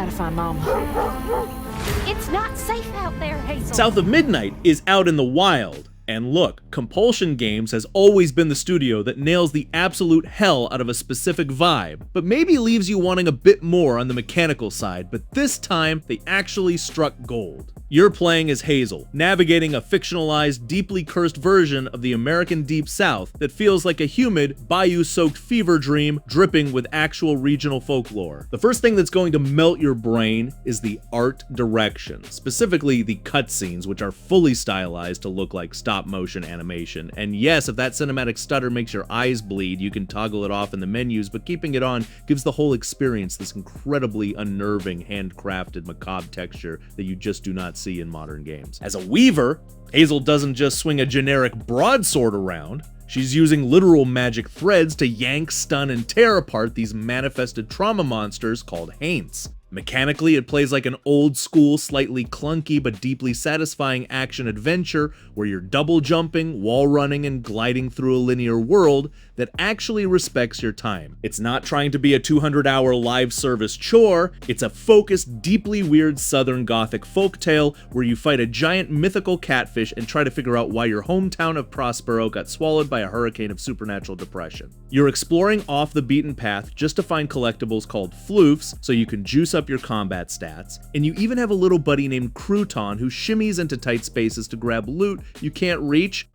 gotta find Mama. It's not safe out there, Hazel. South of Midnight is out in the wild. And look, Compulsion Games has always been the studio that nails the absolute hell out of a specific vibe, but maybe leaves you wanting a bit more on the mechanical side, but this time they actually struck gold. You're playing as Hazel, navigating a fictionalized, deeply cursed version of the American Deep South that feels like a humid, bayou-soaked fever dream dripping with actual regional folklore. The first thing that's going to melt your brain is the art direction, specifically the cutscenes, which are fully stylized to look like stop-motion animation. And yes, if that cinematic stutter makes your eyes bleed, you can toggle it off in the menus, but keeping it on gives the whole experience this incredibly unnerving, handcrafted, macabre texture that you just do not see in modern games. As a weaver, Hazel doesn't just swing a generic broadsword around. She's using literal magic threads to yank, stun, and tear apart these manifested trauma monsters called haints. Mechanically, it plays like an old-school, slightly clunky but deeply satisfying action-adventure where you're double jumping, wall running, and gliding through a linear world that actually respects your time. It's not trying to be a 200-hour live service chore, it's a focused, deeply weird Southern Gothic folktale where you fight a giant mythical catfish and try to figure out why your hometown of Prospero got swallowed by a hurricane of supernatural depression. You're exploring off the beaten path just to find collectibles called floofs so you can juice up your combat stats, and you even have a little buddy named Crouton who shimmies into tight spaces to grab loot you can't reach.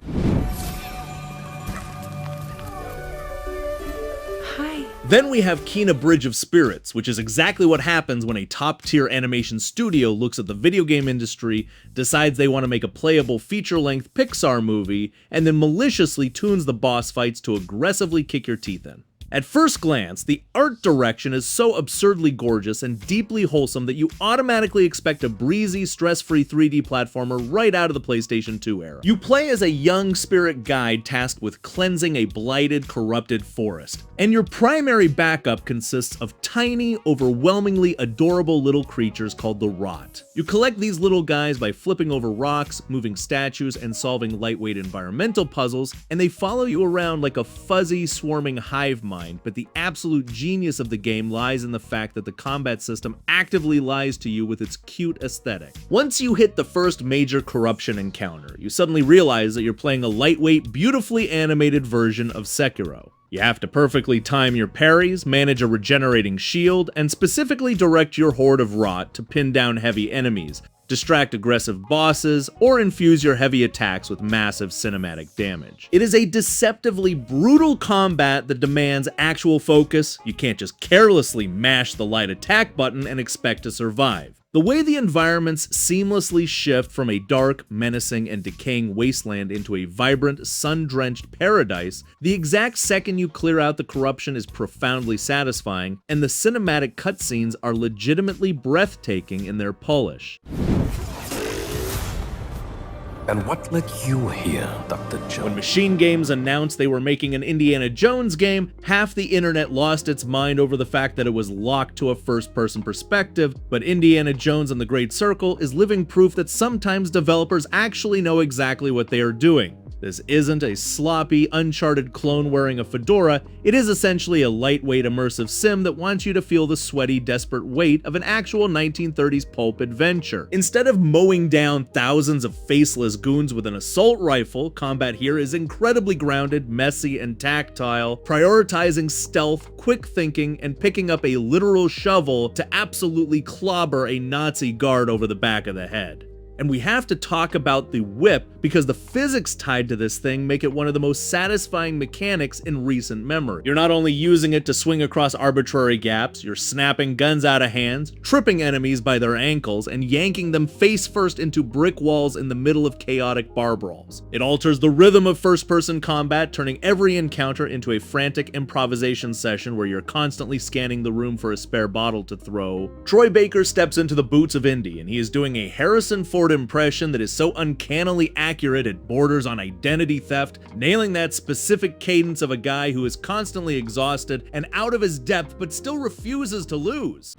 Hi. Then we have Kena Bridge of Spirits, which is exactly what happens when a top-tier animation studio looks at the video game industry, decides they want to make a playable feature-length Pixar movie, and then maliciously tunes the boss fights to aggressively kick your teeth in. At first glance, the art direction is so absurdly gorgeous and deeply wholesome that you automatically expect a breezy, stress-free 3D platformer right out of the PlayStation 2 era. You play as a young spirit guide tasked with cleansing a blighted, corrupted forest, and your primary backup consists of tiny, overwhelmingly adorable little creatures called the Rot. You collect these little guys by flipping over rocks, moving statues, and solving lightweight environmental puzzles, and they follow you around like a fuzzy, swarming hive mind. But the absolute genius of the game lies in the fact that the combat system actively lies to you with its cute aesthetic. Once you hit the first major corruption encounter, you suddenly realize that you're playing a lightweight, beautifully animated version of Sekiro. You have to perfectly time your parries, manage a regenerating shield, and specifically direct your horde of rot to pin down heavy enemies, distract aggressive bosses, or infuse your heavy attacks with massive cinematic damage. It is a deceptively brutal combat that demands actual focus. You can't just carelessly mash the light attack button and expect to survive. The way the environments seamlessly shift from a dark, menacing, and decaying wasteland into a vibrant, sun-drenched paradise, the exact second you clear out the corruption is profoundly satisfying, and the cinematic cutscenes are legitimately breathtaking in their polish. And what led you here, Dr. Jones? When Machine Games announced they were making an Indiana Jones game, half the internet lost its mind over the fact that it was locked to a first-person perspective, but Indiana Jones and the Great Circle is living proof that sometimes developers actually know exactly what they are doing. This isn't a sloppy, Uncharted clone wearing a fedora, it is essentially a lightweight immersive sim that wants you to feel the sweaty, desperate weight of an actual 1930s pulp adventure. Instead of mowing down thousands of faceless goons with an assault rifle, combat here is incredibly grounded, messy, and tactile, prioritizing stealth, quick thinking, and picking up a literal shovel to absolutely clobber a Nazi guard over the back of the head. And we have to talk about the whip because the physics tied to this thing make it one of the most satisfying mechanics in recent memory. You're not only using it to swing across arbitrary gaps, you're snapping guns out of hands, tripping enemies by their ankles, and yanking them face first into brick walls in the middle of chaotic bar brawls. It alters the rhythm of first-person combat, turning every encounter into a frantic improvisation session where you're constantly scanning the room for a spare bottle to throw. Troy Baker steps into the boots of Indy, and he is doing a Harrison Ford impression that is so uncannily accurate it borders on identity theft, nailing that specific cadence of a guy who is constantly exhausted and out of his depth but still refuses to lose.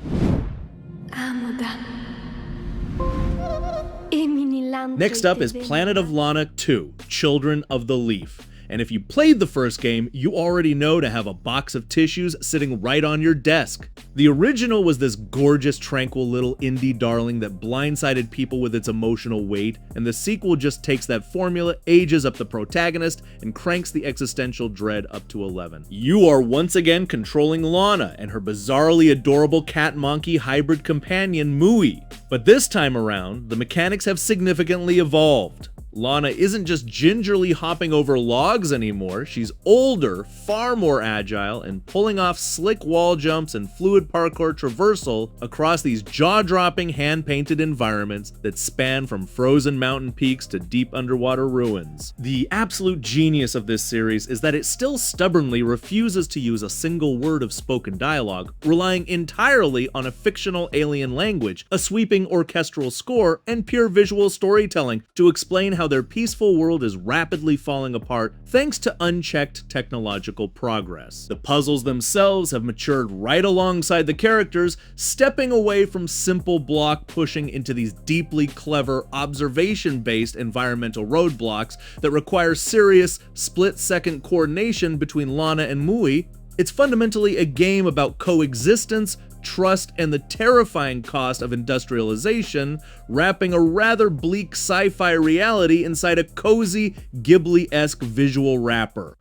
Next up is Planet of Lana II, Children of the Leaf. And if you played the first game, you already know to have a box of tissues sitting right on your desk. The original was this gorgeous, tranquil little indie darling that blindsided people with its emotional weight, and the sequel just takes that formula, ages up the protagonist, and cranks the existential dread up to 11. You are once again controlling Lana and her bizarrely adorable cat-monkey hybrid companion, Mui. But this time around, the mechanics have significantly evolved. Lana isn't just gingerly hopping over logs anymore, she's older, far more agile, and pulling off slick wall jumps and fluid parkour traversal across these jaw-dropping hand-painted environments that span from frozen mountain peaks to deep underwater ruins. The absolute genius of this series is that it still stubbornly refuses to use a single word of spoken dialogue, relying entirely on a fictional alien language, a sweeping orchestral score, and pure visual storytelling to explain how their peaceful world is rapidly falling apart thanks to unchecked technological progress. The puzzles themselves have matured right alongside the characters, stepping away from simple block pushing into these deeply clever, observation-based environmental roadblocks that require serious, split-second coordination between Lana and Mui. It's fundamentally a game about coexistence, trust, and the terrifying cost of industrialization, wrapping a rather bleak sci-fi reality inside a cozy, Ghibli-esque visual wrapper.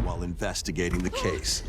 While investigating the case.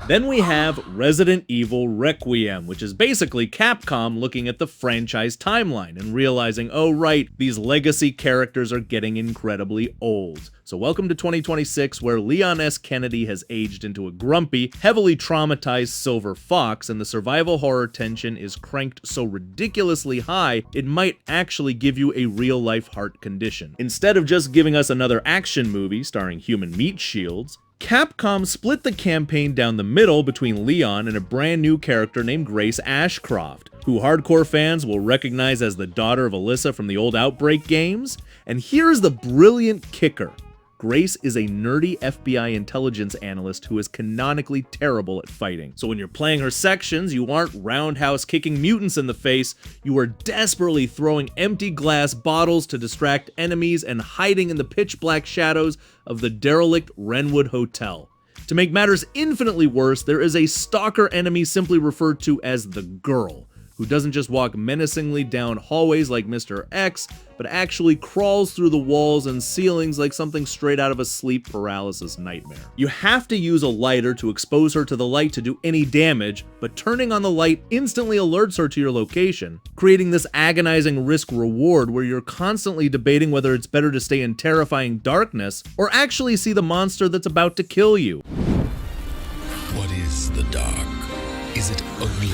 Then we have Resident Evil Requiem, which is basically Capcom looking at the franchise timeline and realizing, oh right, these legacy characters are getting incredibly old. So welcome to 2026, where Leon S. Kennedy has aged into a grumpy, heavily traumatized silver fox, and the survival horror tension is cranked so ridiculously high, it might actually give you a real-life heart condition. Instead of just giving us another action movie starring human meat shields, Capcom split the campaign down the middle between Leon and a brand new character named Grace Ashcroft, who hardcore fans will recognize as the daughter of Alyssa from the old Outbreak games. And here's the brilliant kicker. Grace is a nerdy FBI intelligence analyst who is canonically terrible at fighting. So when you're playing her sections, you aren't roundhouse kicking mutants in the face, you are desperately throwing empty glass bottles to distract enemies and hiding in the pitch black shadows of the derelict Wrenwood Hotel. To make matters infinitely worse, there is a stalker enemy simply referred to as the Girl, who doesn't just walk menacingly down hallways like Mr. X, but actually crawls through the walls and ceilings like something straight out of a sleep paralysis nightmare. You have to use a lighter to expose her to the light to do any damage, but turning on the light instantly alerts her to your location, creating this agonizing risk-reward where you're constantly debating whether it's better to stay in terrifying darkness or actually see the monster that's about to kill you. What is the dark? Is it ugly?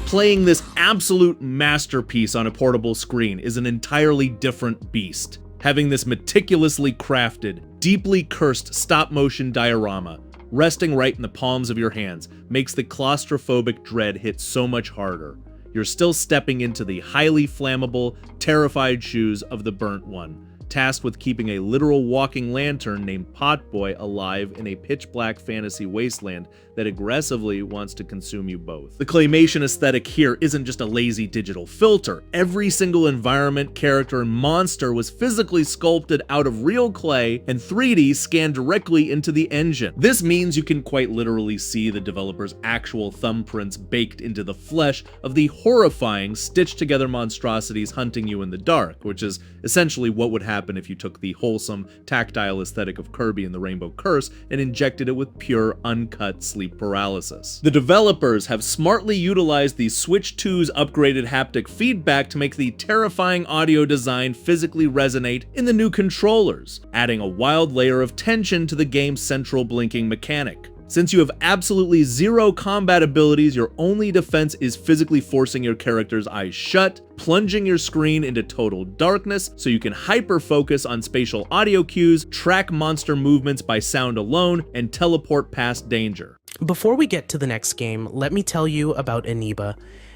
Playing this absolute masterpiece on a portable screen is an entirely different beast. Having this meticulously crafted, deeply cursed stop-motion diorama resting right in the palms of your hands makes the claustrophobic dread hit so much harder. You're still stepping into the highly flammable, terrified shoes of the Burnt One, tasked with keeping a literal walking lantern named Potboy alive in a pitch-black fantasy wasteland that aggressively wants to consume you both. The claymation aesthetic here isn't just a lazy digital filter. Every single environment, character, and monster was physically sculpted out of real clay and 3D scanned directly into the engine. This means you can quite literally see the developer's actual thumbprints baked into the flesh of the horrifying, stitched-together monstrosities hunting you in the dark, which is essentially what would happen if you took the wholesome, tactile aesthetic of Kirby and the Rainbow Curse and injected it with pure, uncut sleep paralysis. The developers have smartly utilized the Switch 2's upgraded haptic feedback to make the terrifying audio design physically resonate in the new controllers, adding a wild layer of tension to the game's central blinking mechanic. Since you have absolutely zero combat abilities, your only defense is physically forcing your character's eyes shut, plunging your screen into total darkness so you can hyper-focus on spatial audio cues, track monster movements by sound alone, and teleport past danger. Before we get to the next game, let me tell you about R.E.V.O.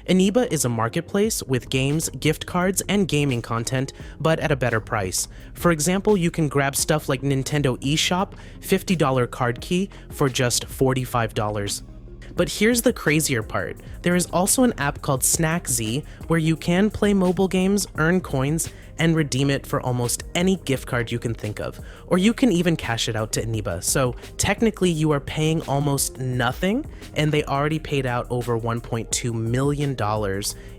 R.E.V.O is a marketplace with games, gift cards, and gaming content, but at a better price. For example, you can grab stuff like Nintendo eShop, $50 card key for just $45. But here's the crazier part. There is also an app called SnackZ where you can play mobile games, earn coins, and redeem it for almost any gift card you can think of. Or you can even cash it out to R.E.V.O. So technically you are paying almost nothing, and they already paid out over $1.2 million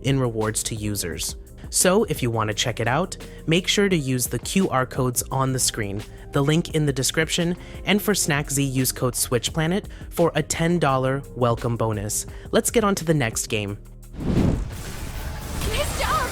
in rewards to users. So if you want to check it out, make sure to use the QR codes on the screen, the link in the description, and for SnackZ use code SwitchPlanet for a $10 welcome bonus. Let's get on to the next game. Nice job!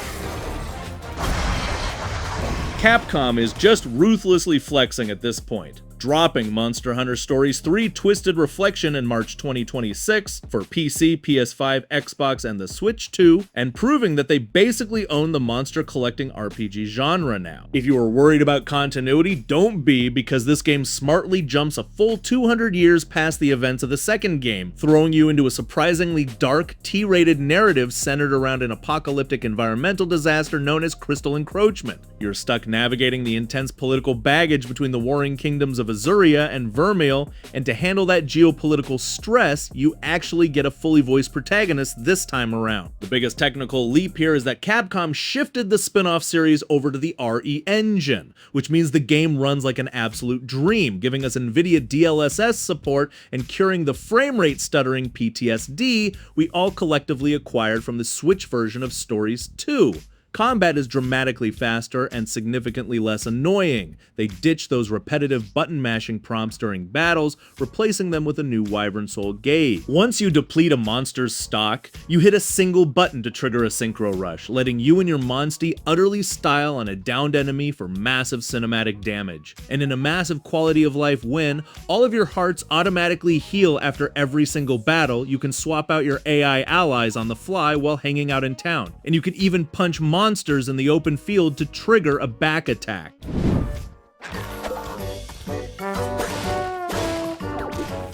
Capcom is just ruthlessly flexing at this point, dropping Monster Hunter Stories 3 Twisted Reflection in March 2026 for PC, PS5, Xbox, and the Switch 2, and proving that they basically own the monster collecting RPG genre now. If you were worried about continuity, don't be, because this game smartly jumps a full 200 years past the events of the second game, throwing you into a surprisingly dark, T-rated narrative centered around an apocalyptic environmental disaster known as Crystal Encroachment. You're stuck navigating the intense political baggage between the warring kingdoms of Azuria and Vermeil, and to handle that geopolitical stress, you actually get a fully voiced protagonist this time around. The biggest technical leap here is that Capcom shifted the spin-off series over to the RE engine, which means the game runs like an absolute dream, giving us NVIDIA DLSS support and curing the frame rate stuttering PTSD we all collectively acquired from the Switch version of Stories 2. Combat is dramatically faster and significantly less annoying. They ditch those repetitive button mashing prompts during battles, replacing them with a new Wyvern Soul gauge. Once you deplete a monster's stock, you hit a single button to trigger a Synchro Rush, letting you and your monstie utterly style on a downed enemy for massive cinematic damage. And in a massive quality of life win, all of your hearts automatically heal after every single battle. You can swap out your AI allies on the fly while hanging out in town. And you can even punch monsters in the open field to trigger a back attack.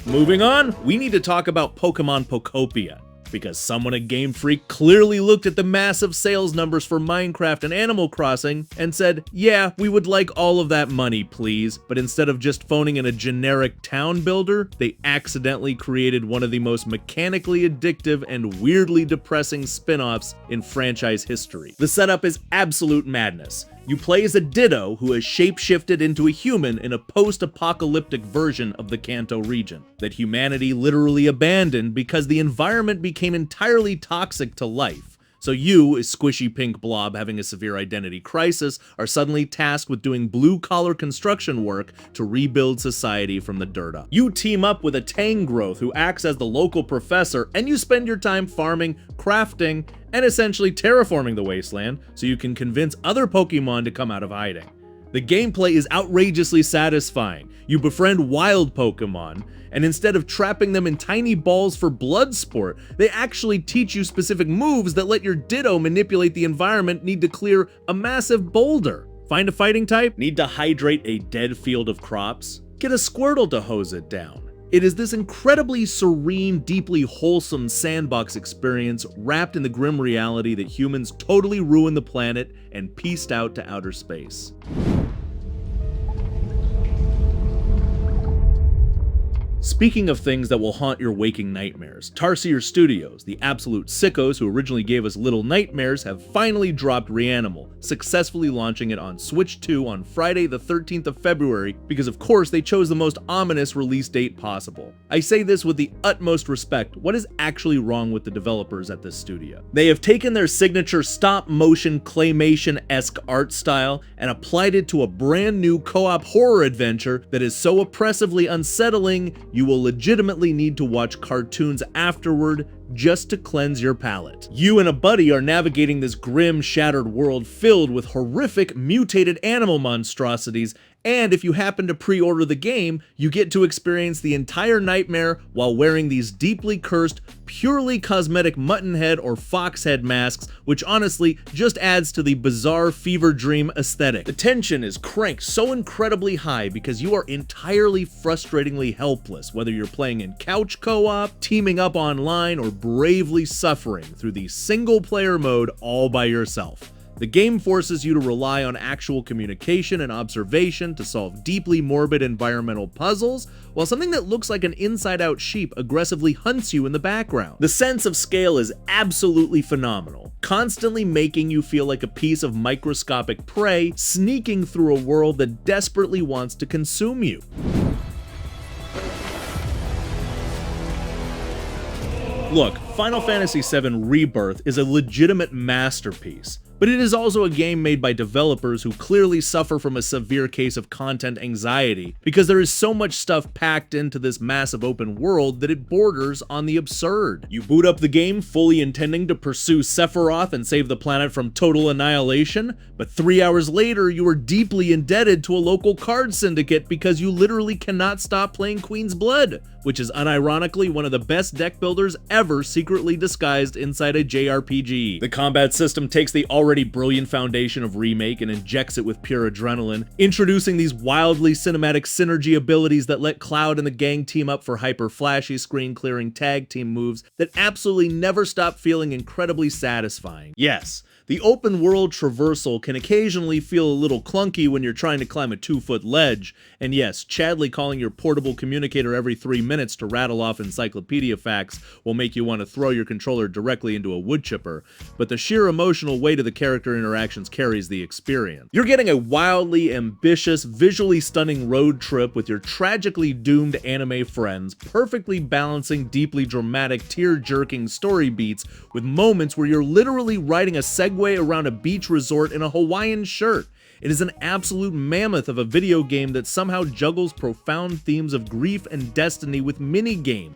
Moving on, we need to talk about Pokémon Pokopia, because someone at Game Freak clearly looked at the massive sales numbers for Minecraft and Animal Crossing and said, yeah, we would like all of that money, please. But instead of just phoning in a generic town builder, they accidentally created one of the most mechanically addictive and weirdly depressing spin-offs in franchise history. The setup is absolute madness. You play as a Ditto who has shapeshifted into a human in a post-apocalyptic version of the Kanto region that humanity literally abandoned because the environment became entirely toxic to life. So you, a squishy pink blob having a severe identity crisis, are suddenly tasked with doing blue-collar construction work to rebuild society from the dirt up. You team up with a Tangrowth who acts as the local professor, and you spend your time farming, crafting, and essentially terraforming the wasteland so you can convince other Pokemon to come out of hiding. The gameplay is outrageously satisfying. You befriend wild Pokemon, and instead of trapping them in tiny balls for blood sport, they actually teach you specific moves that let your Ditto manipulate the environment. Need to clear a massive boulder. Find a fighting type? Need to hydrate a dead field of crops? Get a Squirtle to hose it down. It is this incredibly serene, deeply wholesome sandbox experience wrapped in the grim reality that humans totally ruined the planet and pieced out to outer space. Speaking of things that will haunt your waking nightmares, Tarsier Studios, the absolute sickos who originally gave us Little Nightmares, have finally dropped Reanimal, successfully launching it on Switch 2 on Friday the 13th of February, because of course they chose the most ominous release date possible. I say this with the utmost respect. What is actually wrong with the developers at this studio? They have taken their signature stop-motion claymation-esque art style and applied it to a brand new co-op horror adventure that is so oppressively unsettling you will legitimately need to watch cartoons afterward just to cleanse your palate. You and a buddy are navigating this grim, shattered world filled with horrific, mutated animal monstrosities, and if you happen to pre-order the game, you get to experience the entire nightmare while wearing these deeply cursed, purely cosmetic mutton head or fox head masks, which honestly just adds to the bizarre fever dream aesthetic. The tension is cranked so incredibly high because you are entirely frustratingly helpless, whether you're playing in couch co-op, teaming up online, or bravely suffering through the single-player mode all by yourself. The game forces you to rely on actual communication and observation to solve deeply morbid environmental puzzles, while something that looks like an inside-out sheep aggressively hunts you in the background. The sense of scale is absolutely phenomenal, constantly making you feel like a piece of microscopic prey sneaking through a world that desperately wants to consume you. Look, Final Fantasy VII Rebirth is a legitimate masterpiece, but it is also a game made by developers who clearly suffer from a severe case of content anxiety, because there is so much stuff packed into this massive open world that it borders on the absurd. You boot up the game fully intending to pursue Sephiroth and save the planet from total annihilation, but 3 hours later you are deeply indebted to a local card syndicate because you literally cannot stop playing Queen's Blood, which is unironically one of the best deck builders ever secretly disguised inside a JRPG. The combat system takes the already brilliant foundation of Remake and injects it with pure adrenaline, introducing these wildly cinematic synergy abilities that let Cloud and the gang team up for hyper flashy screen clearing tag team moves that absolutely never stop feeling incredibly satisfying. Yes, the open world traversal can occasionally feel a little clunky when you're trying to climb a 2-foot ledge, and yes, Chadley calling your portable communicator every 3 minutes to rattle off encyclopedia facts will make you want to throw your controller directly into a wood chipper, but the sheer emotional weight of the character interactions carries the experience. You're getting a wildly ambitious, visually stunning road trip with your tragically doomed anime friends, perfectly balancing deeply dramatic, tear-jerking story beats with moments where you're literally riding a Segway around a beach resort in a Hawaiian shirt. It is an absolute mammoth of a video game that somehow juggles profound themes of grief and destiny with minigame.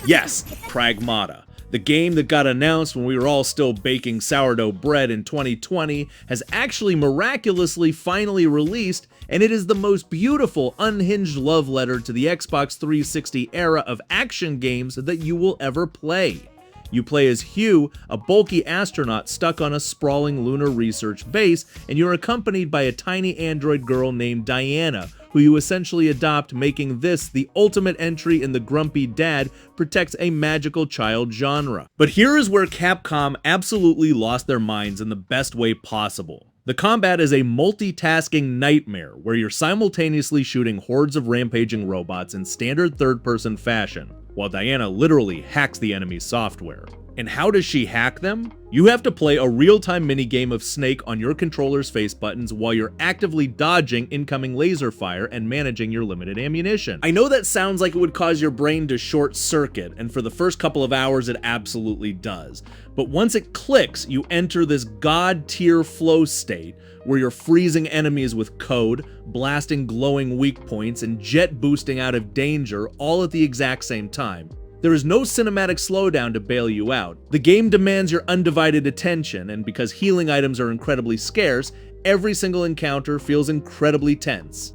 Yes, Pragmata. The game that got announced when we were all still baking sourdough bread in 2020 has actually miraculously finally released, and it is the most beautiful, unhinged love letter to the Xbox 360 era of action games that you will ever play. You play as Hugh, a bulky astronaut stuck on a sprawling lunar research base, and you're accompanied by a tiny android girl named Diana, who you essentially adopt, making this the ultimate entry in the grumpy dad protects a magical child genre. But here is where Capcom absolutely lost their minds in the best way possible. The combat is a multitasking nightmare where you're simultaneously shooting hordes of rampaging robots in standard third-person fashion, while Diana literally hacks the enemy's software. And how does she hack them? You have to play a real-time minigame of Snake on your controller's face buttons while you're actively dodging incoming laser fire and managing your limited ammunition. I know that sounds like it would cause your brain to short circuit, and for the first couple of hours it absolutely does. But once it clicks, you enter this god-tier flow state where you're freezing enemies with code, blasting glowing weak points, and jet boosting out of danger all at the exact same time. There is no cinematic slowdown to bail you out. The game demands your undivided attention, and because healing items are incredibly scarce, every single encounter feels incredibly tense.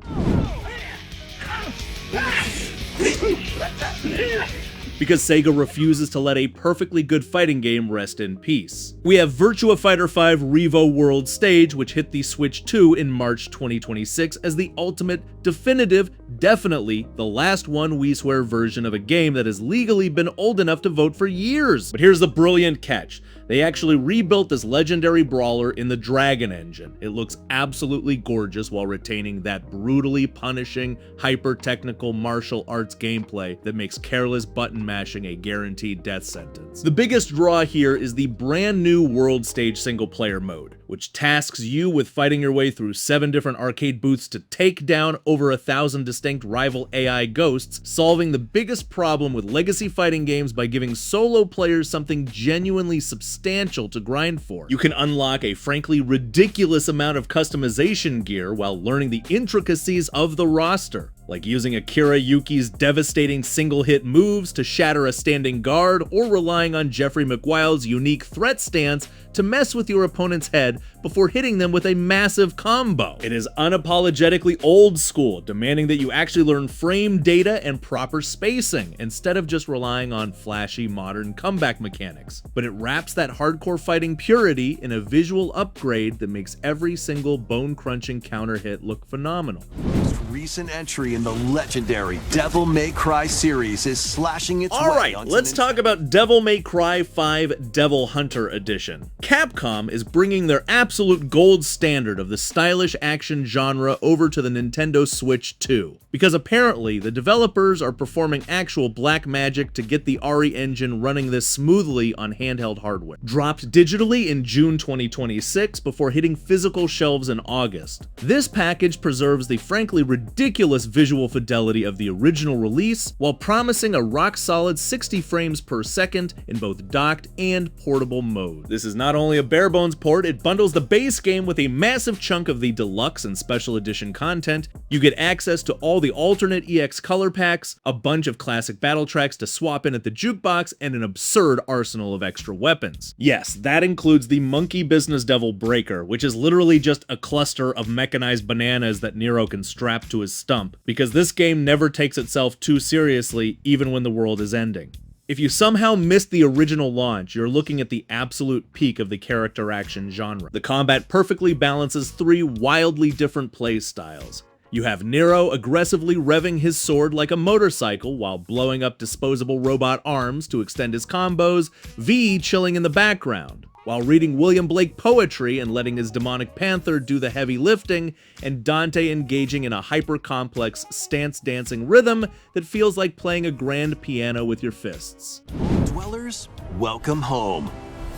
Because Sega refuses to let a perfectly good fighting game rest in peace. We have Virtua Fighter V R.E.V.O. World Stage, which hit the Switch 2 in March 2026 as the ultimate, definitive, definitely the last one we swear version of a game that has legally been old enough to vote for years. But here's the brilliant catch. They actually rebuilt this legendary brawler in the Dragon engine. It looks absolutely gorgeous while retaining that brutally punishing, hyper-technical martial arts gameplay that makes careless button mashing a guaranteed death sentence. The biggest draw here is the brand new World Stage single-player mode, which tasks you with fighting your way through 7 different arcade booths to take down over 1,000 distinct rival AI ghosts, solving the biggest problem with legacy fighting games by giving solo players something genuinely substantial to grind for. You can unlock a frankly ridiculous amount of customization gear while learning the intricacies of the roster, like using Akira Yuki's devastating single-hit moves to shatter a standing guard, or relying on Jeffrey McWild's unique threat stance to mess with your opponent's head before hitting them with a massive combo. It is unapologetically old school, demanding that you actually learn frame data and proper spacing, instead of just relying on flashy modern comeback mechanics. But it wraps that hardcore fighting purity in a visual upgrade that makes every single bone-crunching counter hit look phenomenal. Most recent entry in in the legendary Devil May Cry series is slashing its way Alright, onto let's Nintendo. talk about Devil May Cry 5 Devil Hunter Edition. Capcom is bringing their absolute gold standard of the stylish action genre over to the Nintendo Switch 2. Because apparently, the developers are performing actual black magic to get the RE engine running this smoothly on handheld hardware. Dropped digitally in June 2026 before hitting physical shelves in August. This package preserves the frankly ridiculous visual fidelity of the original release while promising a rock-solid 60 frames per second in both docked and portable mode. This is not only a bare-bones port, it bundles the base game with a massive chunk of the deluxe and special edition content. You get access to all the alternate EX color packs, a bunch of classic battle tracks to swap in at the jukebox, and an absurd arsenal of extra weapons. Yes, that includes the Monkey Business Devil Breaker, which is literally just a cluster of mechanized bananas that Nero can strap to his stump, because this game never takes itself too seriously, even when the world is ending. If you somehow missed the original launch, you're looking at the absolute peak of the character action genre. The combat perfectly balances three wildly different play styles. You have Nero aggressively revving his sword like a motorcycle while blowing up disposable robot arms to extend his combos, V chilling in the background, while reading William Blake poetry and letting his demonic panther do the heavy lifting, and Dante engaging in a hyper-complex stance-dancing rhythm that feels like playing a grand piano with your fists. Dwellers, welcome home.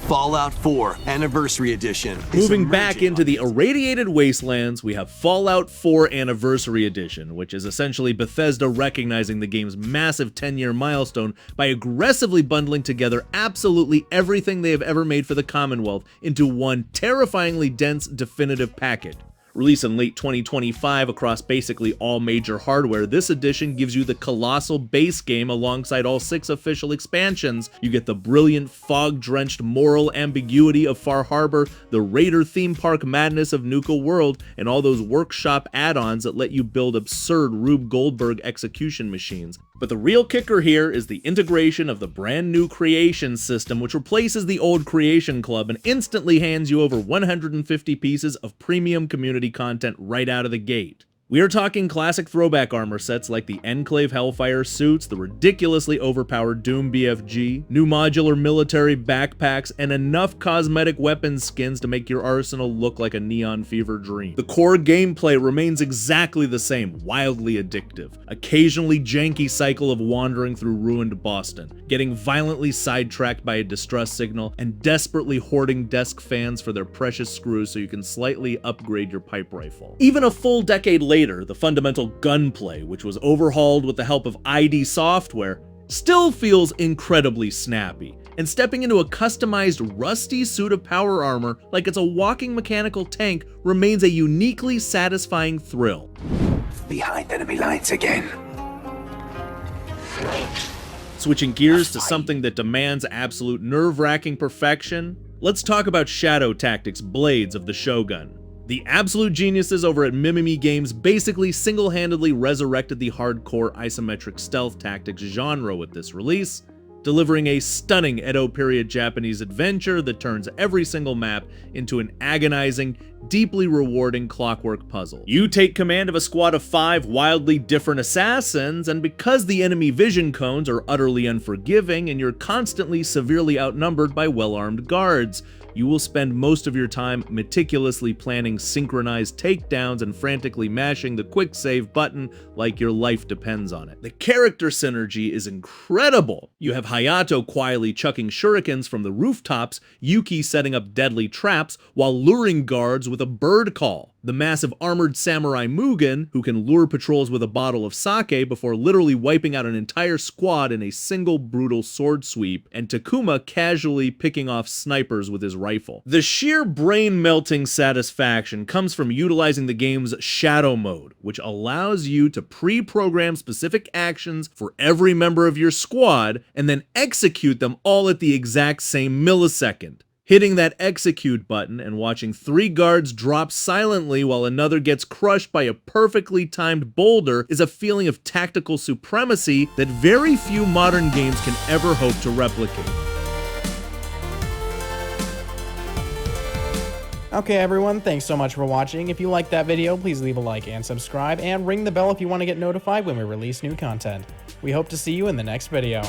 Fallout 4 Anniversary Edition. is Moving back emerging into on the irradiated wastelands, we have Fallout 4 Anniversary Edition, which is essentially Bethesda recognizing the game's massive 10-year milestone by aggressively bundling together absolutely everything they have ever made for the Commonwealth into one terrifyingly dense, definitive package. Released in late 2025 across basically all major hardware, this edition gives you the colossal base game alongside all 6 official expansions. You get the brilliant, fog-drenched moral ambiguity of Far Harbor, the Raider theme park madness of Nuka World, and all those workshop add-ons that let you build absurd Rube Goldberg execution machines. But the real kicker here is the integration of the brand new creation system, which replaces the old Creation Club and instantly hands you over 150 pieces of premium community content right out of the gate. We are talking classic throwback armor sets like the Enclave Hellfire suits, the ridiculously overpowered Doom BFG, new modular military backpacks, and enough cosmetic weapons skins to make your arsenal look like a neon fever dream. The core gameplay remains exactly the same, wildly addictive, occasionally janky cycle of wandering through ruined Boston, getting violently sidetracked by a distress signal, and desperately hoarding desk fans for their precious screws so you can slightly upgrade your pipe rifle. Even a full decade later, the fundamental gunplay, which was overhauled with the help of ID software, still feels incredibly snappy, and stepping into a customized rusty suit of power armor like it's a walking mechanical tank remains a uniquely satisfying thrill. Behind enemy lines again. Switching gears to something that demands absolute nerve-wracking perfection, let's talk about Shadow Tactics Blades of the Shogun. The absolute geniuses over at Mimimi Games basically single-handedly resurrected the hardcore isometric stealth tactics genre with this release, delivering a stunning Edo period Japanese adventure that turns every single map into an agonizing, deeply rewarding clockwork puzzle. You take command of a squad of 5 wildly different assassins, and because the enemy vision cones are utterly unforgiving and you're constantly severely outnumbered by well-armed guards, you will spend most of your time meticulously planning synchronized takedowns and frantically mashing the quick save button like your life depends on it. The character synergy is incredible. You have Hayato quietly chucking shurikens from the rooftops, Yuki setting up deadly traps while luring guards with a bird call, the massive armored samurai Mugen, who can lure patrols with a bottle of sake before literally wiping out an entire squad in a single brutal sword sweep, and Takuma casually picking off snipers with his rifle. The sheer brain-melting satisfaction comes from utilizing the game's shadow mode, which allows you to pre-program specific actions for every member of your squad and then execute them all at the exact same millisecond. Hitting that execute button and watching 3 guards drop silently while another gets crushed by a perfectly timed boulder is a feeling of tactical supremacy that very few modern games can ever hope to replicate. Okay everyone, thanks so much for watching. If you liked that video, please leave a like and subscribe, and ring the bell if you want to get notified when we release new content. We hope to see you in the next video.